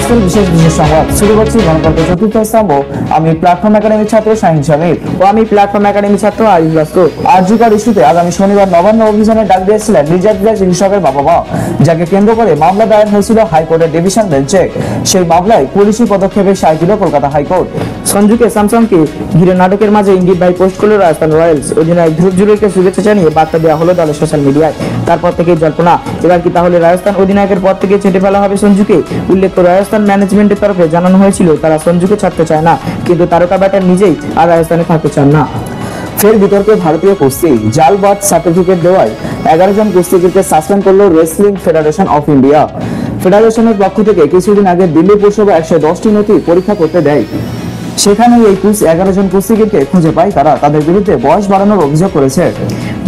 আজকের বিশেষ সংবাদ শুরু করছি গণতন্ত্র চতুর্থ স্তম্ভ। আমি প্ল্যাটফর্ম একাডেমির ছাত্র শাহিন শামীর ও আমি প্ল্যাটফর্ম একাডেমির ছাত্র আরিফ ভাস্কর। আরজিকর ইস্যুতে আগামী শনিবার নবান্ন অভিযানের ডাক দিয়েছিলেন নির্যাতিত চিকিৎসকের বাবা মা, যাকে কেন্দ্র করে মামলা দায়ের হয়েছিল হাইকোর্টের ডিভিশন বেঞ্চে। সেই মামলায় পুলিশি পদক্ষেপে সায় দিল কলকাতা হাইকোর্ট। সঞ্জুকে স্যামসাংকে ঘিরে নাটকের মাঝে ইঙ্গিত ভাই পোস্ট করলো রাজস্থান রয়্যালস। অধিনায়ক ধ্রুব জুড়েকে শুভেচ্ছা জানিয়ে বার্তা দেওয়া হলো দলের সোশ্যাল মিডিয়ায়। তারপর থেকে জল্পনা, এবার কি তাহলে রাজস্থান অধিনায়কের পদ থেকে ছেটে ফেলা হবে সঞ্জুকে? উল্লেখ্য, রাজস্থান ম্যানেজমেন্টের তরফে জানানো হয়েছিল তারা সঞ্জুকে ছাড়তে চায় না, কিন্তু তারকা ব্যাটার নিজেই আর রাজস্থানে থাকতে চান না। ফের বিতর্কে ভারতীয় কুস্তি, জাল বার্থ সার্টিফিকেট দেওয়ায় 11 জন কুস্তিগিরকে সাসপেন্ড করলো রেসলিং ফেডারেশন অফ ইন্ডিয়া। ফেডারেশনের পক্ষ থেকে কিছুদিন আগে দিল্লি পুরসভা 110টি নথি পরীক্ষা করতে দেয়। সেখানে এই 11 জন কুস্তিগিরকে খুঁজে পায় তারা তাদের বিরুদ্ধে বয়স বাড়ানোর অভিযোগ করেছে।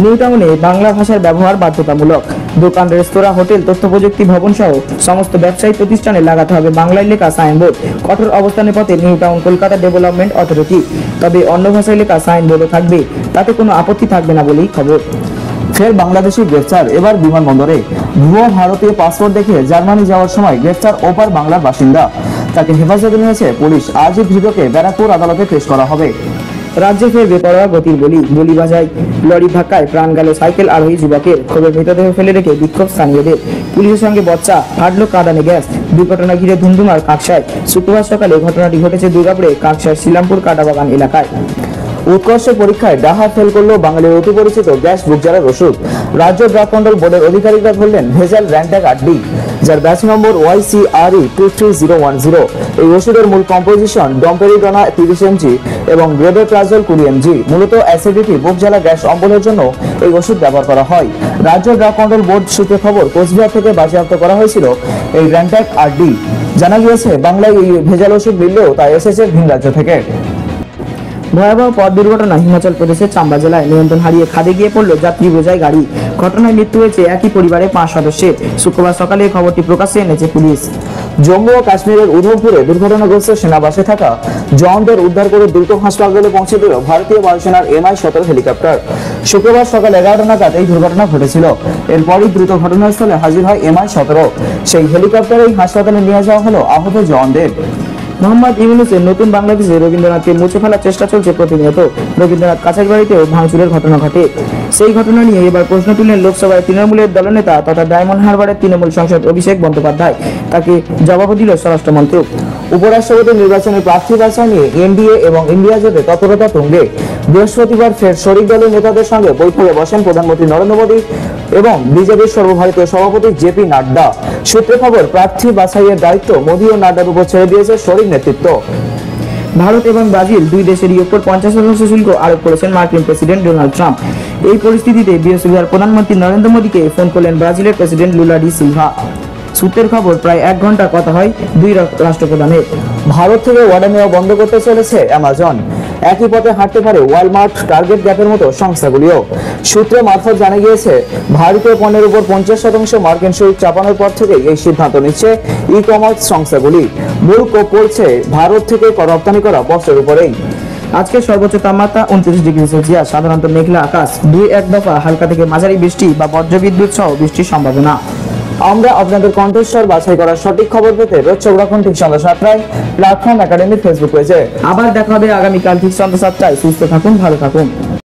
নিউ টাউনে বাংলা ভাষার ব্যবহার বাধ্যতামূলক। দোকান, রেস্তোরাঁ, হোটেল, তথ্য প্রযুক্তি ভবন সহ সমস্ত ব্যবসায়িক প্রতিষ্ঠানে লাগাতে হবে বাংলায় লেখা সাইনবোর্ড। কঠোর অবস্থানের পথে new town Kolkata development authority. তবে অন্য ভাষায় লেখা সাইনবোর্ডও থাকবে, তাতে কোনো আপত্তি থাকবে না বলেই খবর। ফের বাংলাদেশি গ্রেফতার, এবার বিমানবন্দরে। ভুয়ো ভারতীয় পাসপোর্ট দেখিয়ে জার্মানি যাওয়ার সময় গ্রেফতার ওপার বাংলার বাসিন্দা। তাকে হেফাজতে নিয়েছে পুলিশ। আজই ধৃতকে ব্যারাকপুর আদালতে পেশ করা হবে। রাজ্যে ফের বেপরোয়া গতির বলি বাজায় লরি ধাক্কায় প্রাণ গেল সাইকেল আরোহী যুবকের। খবর মৃতদেহ ফেলে রেখে বিক্ষোভ স্থানীয়দের। পুলিশের সঙ্গে বচ্চা, ফাটলো কাঁদানে গ্যাস। দুর্ঘটনা ঘিরে ধুমধুমার কাকসায়। শুক্রবার সকালে ঘটনাটি ঘটেছে দুর্গাপুরে কাকসার শিলামপুর কাটাবাগান এলাকায়। উৎকর্ষ পরীক্ষায় ডাহা ফেল করলো বাঙালির অতি পরিচিত গ্যাস বুক জ্বালার ওষুধ। রাজ্য ড্রাগ কন্ট্রোল বোর্ডের আধিকারিকরা ধরলেন ভেজাল র্যান্টাক 8D, যার ব্যাচ নম্বর YCRE 23010। এই ওষুধের মূল কম্পোজিশন ডম্পেরিডোনা 30 mg এবং রেবেপ্রাজল 20 mg। মূলত অ্যাসিডিটি, বুক জ্বালা, গ্যাস অম্বলের জন্য এই ওষুধ ব্যবহার করা হয়। রাজ্য ড্রাগ কন্ট্রোল বোর্ড সূত্রে খবর, কোচবিহার থেকে বাজেয়াপ্ত করা হয়েছিল এই র্যান্টাক 8D। জানা গিয়েছে বাংলায় এই ভেজাল ওষুধ মিললেও তা এসেছে ভিন রাজ্য থেকে। ভয়াবহ পথ দুর্ঘটনা হিমাচল প্রদেশের চাম্বা জেলায়। নিয়ন্ত্রণ হারিয়ে খাদে গিয়ে পড়ল যাত্রী বোঝাই গাড়ি। ঘটনায় মৃত্যু হয়েছে একই পরিবারের 5 সদস্যের। শুক্রবার সকালে খবরটি প্রকাশ্যে এনেছে পুলিশ। জম্মু ও কাশ্মীরের উধমপুরে দুর্ঘটনাগ্রস্ত সেনাবাসে থাকা জওয়ানদের উদ্ধার করে দ্রুত হাসপাতালে পৌঁছে দিল ভারতীয় বায়ুসেনার MI-17 হেলিকপ্টার। শুক্রবার সকাল 11টা নাগাদ এই দুর্ঘটনা ঘটেছিল। এরপরই দ্রুত ঘটনাস্থলে হাজির হয় MI-17। সেই হেলিকপ্টারেই হাসপাতালে নিয়ে যাওয়া হলো আহত জওয়ানদের। মোহাম্মদ ইউনূসের নতুন বাংলাদেশে রবীন্দ্রনাথকে মুছে ফেলার চেষ্টা চলছে প্রতিনিয়ত। রবীন্দ্রনাথ কাছাড় বাড়িতেও ভাঙচুরের ঘটনা ঘটে। সেই ঘটনা নিয়ে এবার প্রশ্ন তুললেন লোকসভায় তৃণমূলের দলনেতা তথা ডায়মন্ড হারবারের তৃণমূল সাংসদ অভিষেক বন্দ্যোপাধ্যায়। তাকে জবাব দিল স্বরাষ্ট্র মন্ত্রক। উপরাষ্ট্রপতি নির্বাচনের প্রার্থী বাছাই নিয়ে NDA এবং ইন্ডিয়া জোটে তৎপরতা তুঙ্গে। বৃহস্পতিবার ফের শরিক দলের নেতাদের সঙ্গে বৈঠকে বসেন প্রধানমন্ত্রী নরেন্দ্র মোদী এবং বিজেপির সর্বভারতীয় সভাপতি JP নাড্ডা। সূত্রে খবর, প্রার্থী বাছাইয়ের দায়িত্ব মোদী ও নাড্ডার উপর ছেড়ে দিয়েছে শরিক নেতৃত্ব। ভারত এবং ব্রাজিল দুই দেশেরই উপর 50% শুল্ক আরোপ করেছেন মার্কিন প্রেসিডেন্ট ডোনাল্ড ট্রাম্প। এই পরিস্থিতিতে বৃহস্পতিবার প্রধানমন্ত্রী নরেন্দ্র মোদীকে ফোন করলেন ব্রাজিলের প্রেসিডেন্ট লুলা ডি সিলভা। সূত্রের খবর, প্রায় 1 ঘন্টা কথা হয় দুই রাষ্ট্রপ্রধানের। ভারত থেকে অর্ডার নেওয়া বন্ধ করতে চলেছে অ্যামাজন। একই পথে হাঁটতে পারে ওয়ালমার্ট, টার্গেট, গ্যাপের মতো সংস্থাগুলিও। সূত্রে মারফত জানা গিয়েছে, ভারতীয় পণ্যের উপর 50% মার্কিন শুল্ক চাপানোর পর থেকে এই সিদ্ধান্ত নিচ্ছে ই-কমার্স সংস্থাগুলি। মূল কোপ পড়ছে ভারত থেকে রপ্তানি করা বস্ত্রের উপরেই। আজকে সর্বোচ্চ তাপমাত্রা 29 ডিগ্রি সেলসিয়াস। সাধারণত মেঘলা আকাশ। 2-1 দফা হালকা থেকে মাঝারি বৃষ্টি বা বজ্রবিদ্যুৎ সহ বৃষ্টির সম্ভাবনা। আমরা আপনাদের কণ্ঠস্বর বাছাই করার সঠিক খবর পেতে রোজ চোখ রাখুন ঠিক সন্ধ্যা 7টায় প্ল্যাটফর্ম একাডেমির ফেসবুক পেজে। আবার দেখা হবে আগামীকাল ঠিক সন্ধ্যা 7টায়। সুস্থ থাকুন, ভালো থাকুন।